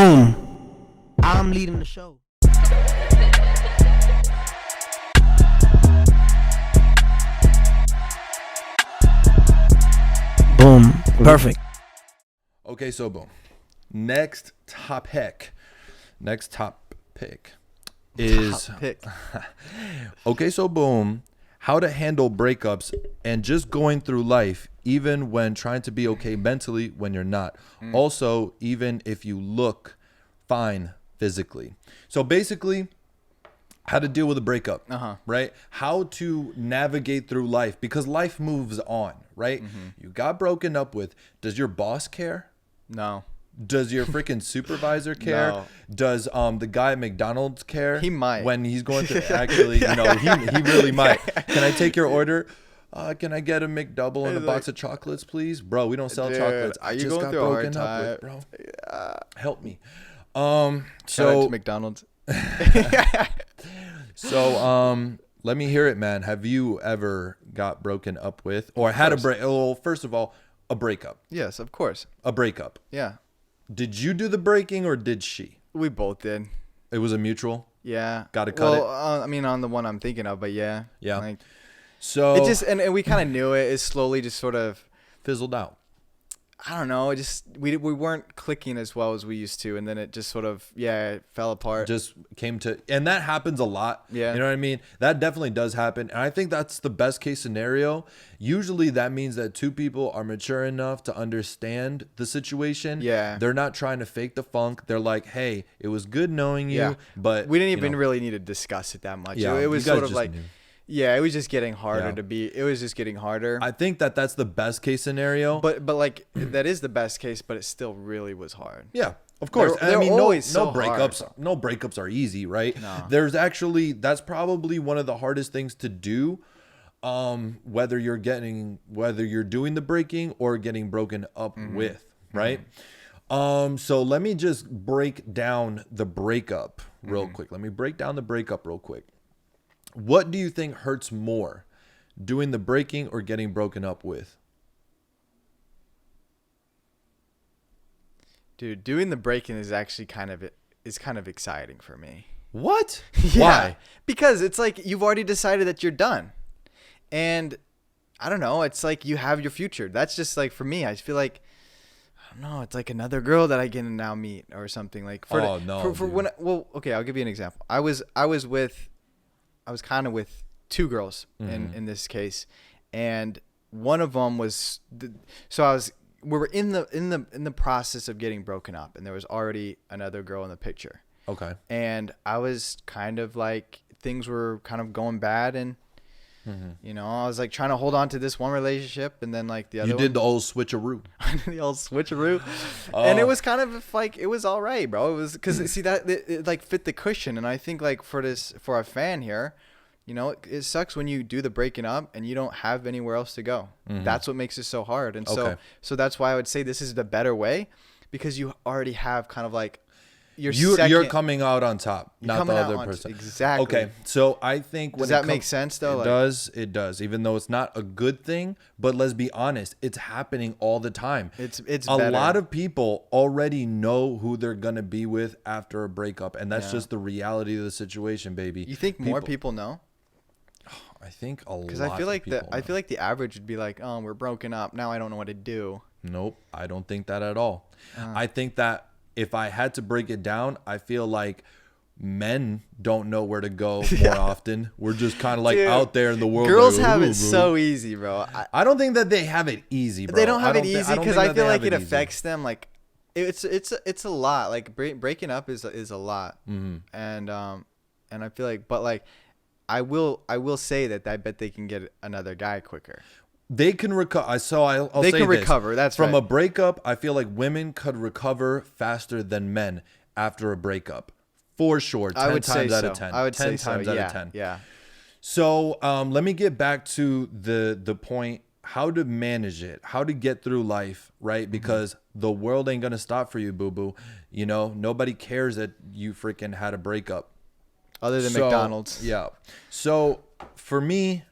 Boom. I'm leading the show. Boom. Perfect. Okay, so boom. Next topic is okay, so boom. How to handle breakups and just going through life, even when trying to be okay mentally when you're not. Also, even if you look fine physically. So basically, how to deal with a breakup, right? How to navigate through life because life moves on, right? You got broken up with. Does your boss care? No. Does your freaking supervisor care? No. Does the guy at McDonald's care? He might. When he's going to actually, he really might. Can I take your order? Can I get a McDouble and a box of chocolates, please? Bro, we don't sell chocolates. Are you going through a hard time? with, bro. Help me. So McDonald's. So let me hear it, man. Have you ever got broken up with or had a break? Well, first of all, a breakup. Yes, of course. A breakup. Yeah. Did you do the breaking or did she? We both did. It was a mutual? Yeah. Got to cut it? I mean, on the one I'm thinking of, but yeah. Yeah. Like, so it just, and we kind of knew it. It slowly just sort of fizzled out. I don't know. It just, we weren't clicking as well as we used to. And then it just sort of, it fell apart. Just came to, and that happens a lot. Yeah. You know what I mean? That definitely does happen. And I think that's the best case scenario. Usually that means that two people are mature enough to understand the situation. Yeah. They're not trying to fake the funk. They're like, hey, it was good knowing you, but we didn't even really need to discuss it that much. Yeah, It was you guys sort of just like, knew. yeah, it was just getting harder it was just getting harder. I think that that's the best case scenario. But like that is the best case, but it still really was hard. Yeah, of course. They're always no so breakups. hard. No breakups are easy, right? No. There's actually that's probably one of the hardest things to do. Whether you're doing the breaking or getting broken up with, right? So let me just break down the breakup real quick. Let me break down the breakup real quick. What do you think hurts more, doing the breaking or getting broken up with? Dude, doing the breaking is actually kind of exciting for me. What? Yeah, Why? because it's like you've already decided that you're done. And I don't know, it's like you have your future. That's just like for me, I feel like I don't know, it's like another girl that I get to now meet or something like for when okay, I'll give you an example. I was kind of with two girls in this case, and one of them was we were in the process of getting broken up, and there was already another girl in the picture. Okay. And I was kind of like things were kind of going bad, and I was like trying to hold on to this one relationship, and then like the other You did the old switcheroo. the old switcheroo. And it was kind of like it was all right, bro. It was because see that it like fit the cushion, and I think like for a fan here, it sucks when you do the breaking up and you don't have anywhere else to go. That's what makes it so hard, and so that's why I would say this is the better way, because you already have kind of like you're coming out on top, not the other person. Exactly. Okay, so I think does that make sense though? It does. Even though it's not a good thing, but let's be honest, it's happening all the time. It's a better. lot of people already know who they're gonna be with after a breakup, and that's just the reality of the situation, baby. You think more people know? I think a lot. Because I feel like the average would be like, oh, we're broken up now. I don't know what to do. Nope, I don't think that at all. I think that if I had to break it down, I feel like men don't know where to go more often. We're just kind of like out there in the world. Girls have it so easy, bro. I don't think that they have it easy, bro. They don't have it easy because I feel like it affects them. Like it's a lot. Like breaking up is a lot, and I feel like, but like I will say that I bet they can get another guy quicker. They can recover. I'll they say can this. recover. That's from right. a breakup. I feel like women could recover faster than men after a breakup, for sure. 10 times out of 10. I would say 10 times so. out of 10. Yeah. So let me get back to the point: how to manage it, how to get through life, right? Because the world ain't gonna stop for you, boo boo. Nobody cares that you freaking had a breakup, other than McDonald's. Yeah. So for me,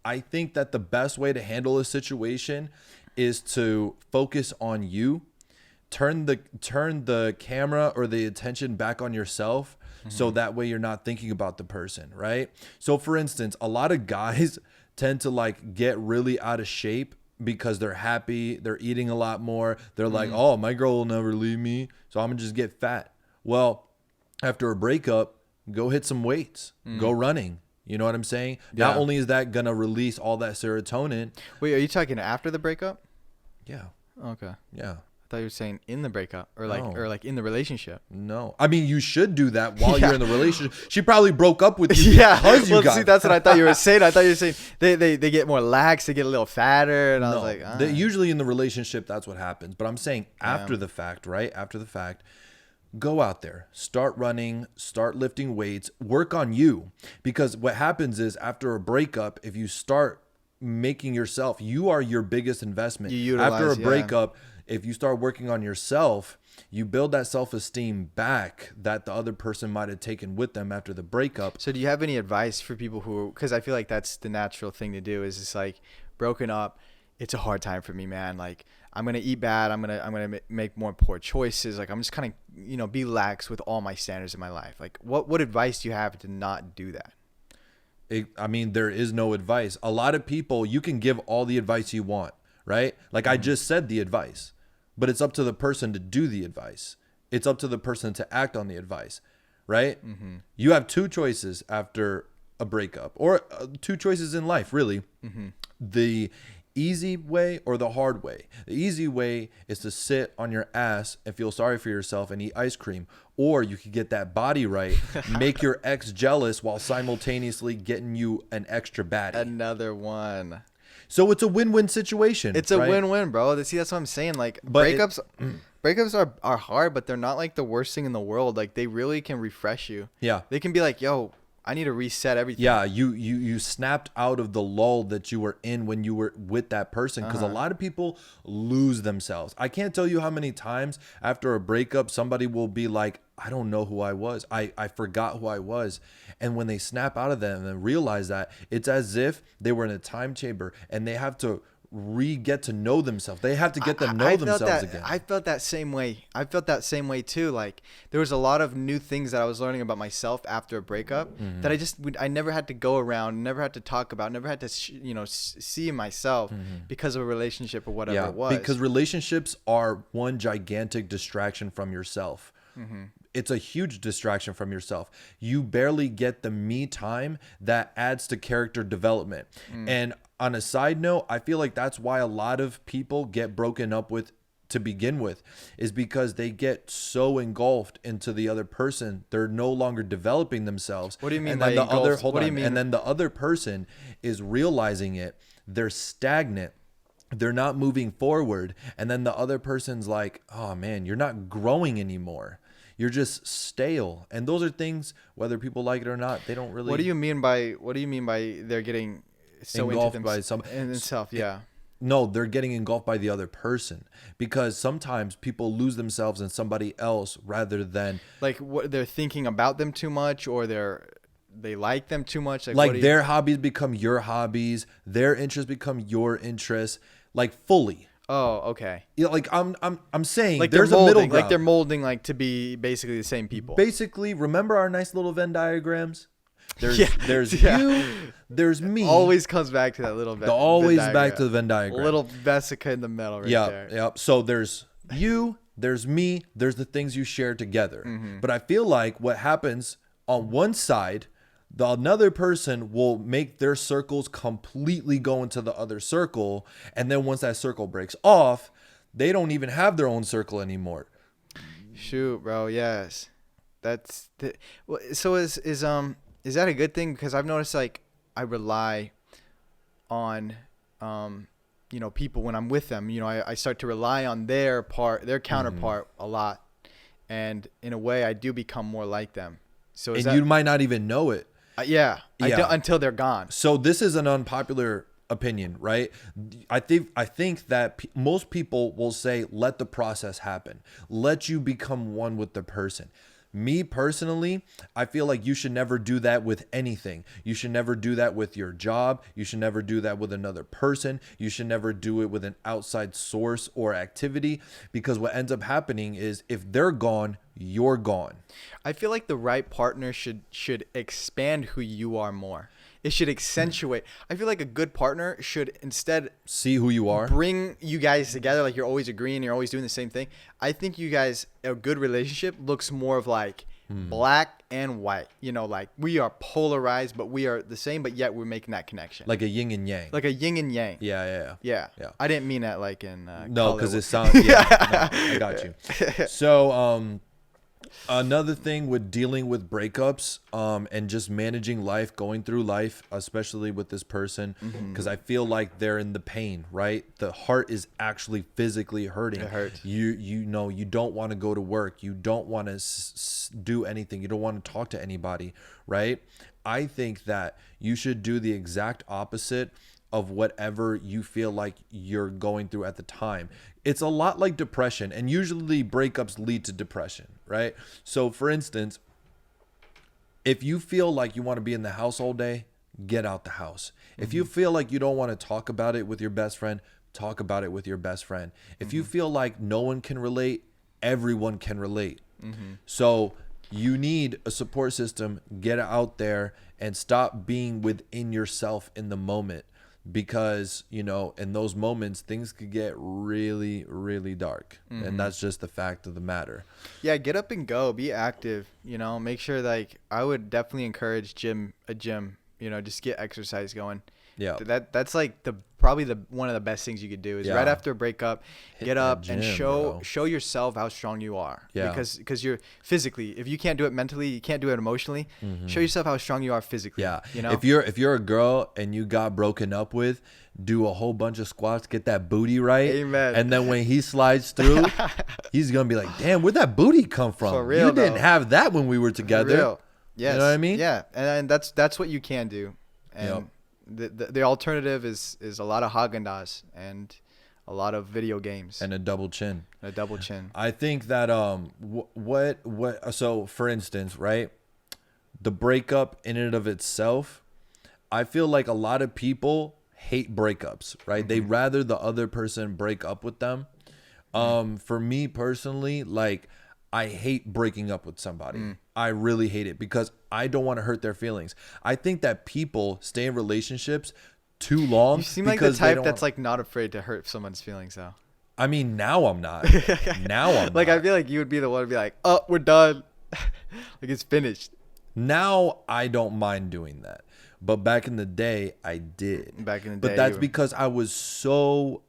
I think that the best way to handle a situation is to focus on you, turn the camera or the attention back on yourself. So that way you're not thinking about the person, right? So for instance, a lot of guys tend to like get really out of shape because they're happy, they're eating a lot more. They're like, oh, my girl will never leave me, so I'm gonna just get fat. Well, after a breakup, go hit some weights, go running. You know what I'm saying? Yeah. Not only is that gonna release all that serotonin. Wait, are you talking after the breakup? Yeah. Okay. Yeah. I thought you were saying in the breakup or like No. or like in the relationship. No. I mean, you should do that while you're in the relationship. She probably broke up with you Yeah. because you got See, that's what I thought you were saying. I thought you were saying they get more lax, they get a little fatter, and I was like, Usually in the relationship, that's what happens. But I'm saying after the fact, right? After the fact, go out there, start running, start lifting weights, work on you. Because what happens is after a breakup, if you start making yourself, you are your biggest investment. After a breakup, if you start working on yourself, you build that self-esteem back that the other person might have taken with them after the breakup. So do you have any advice for people who, because I feel like that's the natural thing to do, is it's like broken up, it's a hard time for me, man. Like I'm going to eat bad. I'm going to make more poor choices. Like I'm just kind of, be lax with all my standards in my life. Like what advice do you have to not do that? There is no advice. A lot of people, you can give all the advice you want, right? Like I just said the advice, but it's up to the person to do the advice. It's up to the person to act on the advice, right? You have two choices after a breakup, or two choices in life, really. The easy way or the hard way. The easy way is to sit on your ass and feel sorry for yourself and eat ice cream. Or you could get that body right, make your ex jealous while simultaneously getting you an extra baddie. Another one. So it's a win-win situation. It's a win-win, bro. See, that's what I'm saying. Like breakups are hard, but they're not like the worst thing in the world. Like they really can refresh you. Yeah. They can be like, yo, I need to reset everything. Yeah, you snapped out of the lull that you were in when you were with that person, because a lot of people lose themselves. I can't tell you how many times after a breakup somebody will be like, I don't know who I was. I forgot who I was. And when they snap out of that and then realize that, it's as if they were in a time chamber and they have to get to know themselves. They have to get to know themselves again. I felt that same way. I felt that same way too. Like there was a lot of new things that I was learning about myself after a breakup that I never had to go around, never had to talk about, never had to see myself because of a relationship or whatever it was. Because relationships are one gigantic distraction from yourself. It's a huge distraction from yourself. You barely get the me time that adds to character development. And on a side note, I feel like that's why a lot of people get broken up with to begin with, is because they get so engulfed into the other person. They're no longer developing themselves. What do you mean and by then engulfed? What do you mean? And then the other person is realizing it. They're stagnant. They're not moving forward. And then the other person's like, oh man, you're not growing anymore. You're just stale. And those are things, whether people like it or not, they don't really. What do you mean by they're getting so engulfed into by some themselves? Yeah. No, they're getting engulfed by the other person, because sometimes people lose themselves in somebody else rather than like what they're thinking about them too much, or they like them too much. Like their hobbies become your hobbies, their interests become your interests, like fully. Oh, okay. Yeah, like I'm saying, like there's a middle ground. Like they're molding like to be basically the same people. Basically, remember our nice little Venn diagrams? There's yeah. you, there's me. Always comes back to that little Venn always Venn back to the Venn diagram. Little vesica in the middle right there. Yeah. So there's you, there's me, there's the things you share together. But I feel like what happens on one side, another person will make their circles completely go into the other circle. And then once that circle breaks off, they don't even have their own circle anymore. Shoot, bro. Yes. That's the, so is that a good thing? Because I've noticed like I rely on, people when I'm with them, I start to rely on their counterpart a lot. And in a way I do become more like them. So you might not even know it. Yeah. Until they're gone. So this is an unpopular opinion, right? I think that most people will say, let the process happen. Let you become one with the person. Me personally, I feel like you should never do that with anything. You should never do that with your job. You should never do that with another person. You should never do it with an outside source or activity, because what ends up happening is if they're gone, you're gone. I feel like the right partner should expand who you are more. It should accentuate. I feel like a good partner should instead See who you are. bring you guys together. Like, you're always agreeing, you're always doing the same thing. I think you guys, a good relationship looks more of like black and white. You know, like we are polarized, but we are the same, but yet we're making that connection. Like a yin and yang. Like a yin and yang. Yeah. I didn't mean that like in No, because color. it sounds. Yeah, no, I got you. So, another thing with dealing with breakups, and just managing life, going through life, especially with this person, because I feel like they're in the pain, right? The heart is actually physically hurting. It hurts. You know, you don't want to go to work. You don't want to do anything. You don't want to talk to anybody, right? I think that you should do the exact opposite of whatever you feel like you're going through at the time. It's a lot like depression, and usually breakups lead to depression, right? So for instance, if you feel like you want to be in the house all day, get out the house. If you feel like you don't want to talk about it with your best friend, talk about it with your best friend. If you feel like no one can relate, everyone can relate. So you need a support system. Get out there and stop being within yourself in the moment, because, you know, in those moments, things could get really, really dark. And that's just the fact of the matter. Yeah, get up and go. Be active. You know, make sure, like, I would definitely encourage a gym. You know, just get exercise going. Yeah. That's like probably one of the best things you could do is right after a breakup, get up and gym, show yourself how strong you are. Yeah. Because you're physically, if you can't do it mentally, you can't do it emotionally. Show yourself how strong you are physically. Yeah. You know, If you're a girl and you got broken up with, do a whole bunch of squats, get that booty right. Amen. And then when he slides through, he's gonna be like, "Damn, where'd that booty come from? For real, you didn't though. have that when we were together." For real. Yes. You know what I mean? Yeah, and that's what you can do. And the alternative is a lot of Haagen-Dazs and a lot of video games And a double chin. a double chin. I think that so for instance, right, the breakup in and of itself, I feel like a lot of people hate breakups, right? They rather the other person break up with them. For me personally, like, I hate breaking up with somebody. I really hate it because I don't want to hurt their feelings. I think that people stay in relationships too long. You seem like the type that's like not afraid to hurt someone's feelings, though. I mean, now I'm not. Now I'm like, not. I feel like you would be the one to be like, "Oh, we're done." Like, it's finished. Now I don't mind doing that. But back in the day, I did. Back in the day, But that's you were- because I was so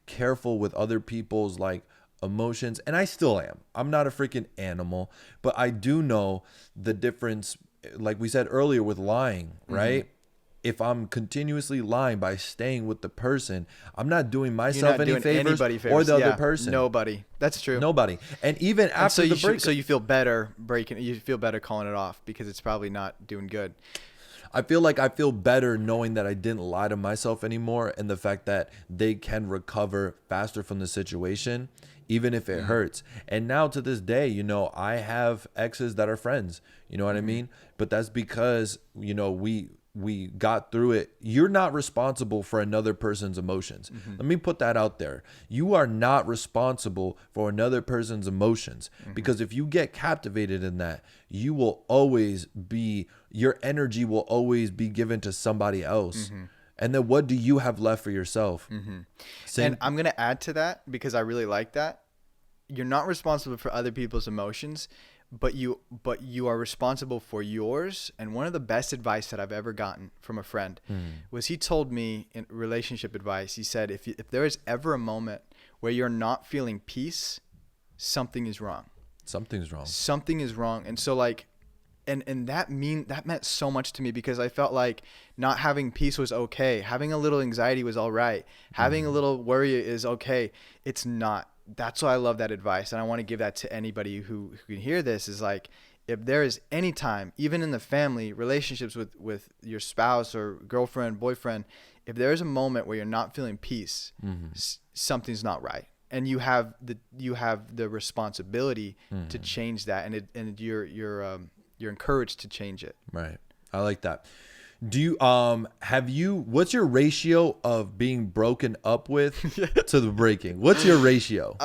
careful with other people's, like, emotions, and I still am. I'm not a freaking animal, but I do know the difference, like we said earlier, with lying, right? If I'm continuously lying by staying with the person, I'm not doing You're myself not any doing favors, anybody or favors. the Yeah, other person. Nobody. That's true. Nobody. And even And after the break, so you feel better breaking. You feel better calling it off because it's probably not doing good. I feel like I feel better knowing that I didn't lie to myself anymore, and the fact that they can recover faster from the situation, even if it hurts. And now to this day, you know, I have exes that are friends, you know what I mean? But that's because, you know, we got through it. You're not responsible for another person's emotions. Let me put that out there. You are not responsible for another person's emotions, because if you get captivated in that, you will always be, your energy will always be given to somebody else. And then what do you have left for yourself? And I'm going to add to that because I really like that. You're not responsible for other people's emotions, but you are responsible for yours. And one of the best advice that I've ever gotten from a friend was, he told me in relationship advice, he said, if there is ever a moment where you're not feeling peace, something is wrong. Something's wrong. Something is wrong. And so, like, and that meant so much to me, because I felt like not having peace was okay. Having a little anxiety was all right. Having a little worry is okay. It's not. That's why I love that advice. And I want to give that to anybody who can hear this, is like, if there is any time, even in the family, relationships with your spouse or girlfriend, boyfriend, if there is a moment where you're not feeling peace, something's not right. and you have the responsibility to change that, and you're encouraged to change it. Right. I like that. Do you what's your ratio of being broken up with to the breaking? What's your ratio?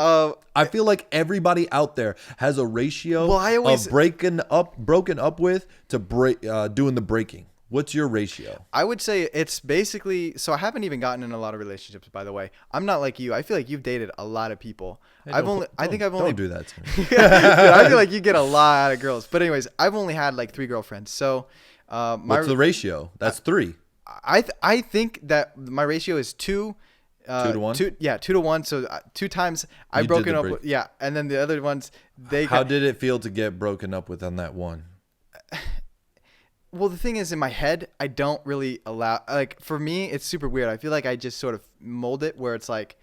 I feel like everybody out there has a ratio of broken up with to doing the breaking. What's your ratio? I would say it's basically, so I haven't even gotten in a lot of relationships, by the way. I'm not like you. I feel like you've dated a lot of people. Hey, don't do that to me. Dude, I feel like you get a lot out of girls. But anyways, I've only had like 3 girlfriends. So what's the ratio? That's 3. I think that my ratio is 2. 2 to 1? 2 to 1. So 2 times I've broken up with, yeah. And then the other ones, How did it feel to get broken up with on that one? Well, the thing is, in my head, I don't really allow, like, for me, it's super weird. I feel like I just sort of mold it where it's like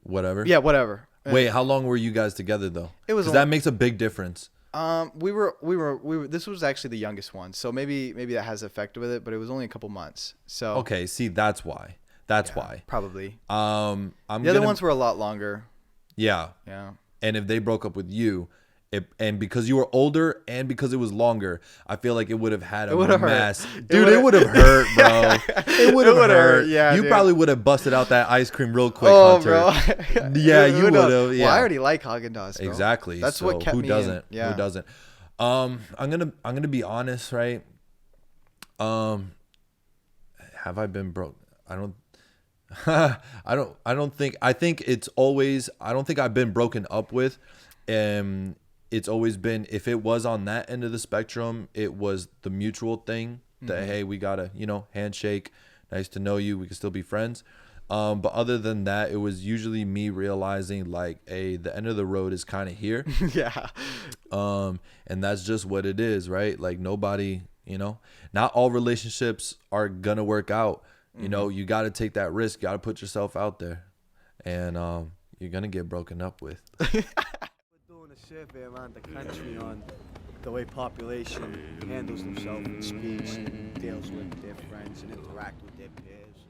whatever. Yeah, whatever. Wait, how long were you guys together though? It was, 'cause that makes a big difference. We were, this was actually the youngest one. So maybe that has affected with it, but it was only a couple months. So. Okay. See, that's why. That's why. Probably. The other ones were a lot longer. Yeah. Yeah. And if they broke up with you, and because you were older and because it was longer, I feel like it would have had a mess. Dude, it would have hurt, bro. It would have hurt. Yeah, you probably would have busted out that ice cream real quick, Hunter. Bro. Yeah, you would have. Yeah. Well, I already like Haagen-Dazs, bro. Exactly. That's what kept who me doesn't? in. Yeah. Who doesn't? I'm gonna be honest, right? Have I been broke? I don't think I've been broken up with. It's always been, if it was on that end of the spectrum, it was the mutual thing that, hey, we gotta, handshake, nice to know you, we can still be friends. But other than that, it was usually me realizing like, hey, the end of the road is kind of here. Yeah. And that's just what it is, right? Like nobody, not all relationships are gonna work out. You got to take that risk. You got to put yourself out there, and you're gonna get broken up with. We're doing a survey around the country on the way population handles themselves and speaks and deals with their friends and interact with their peers.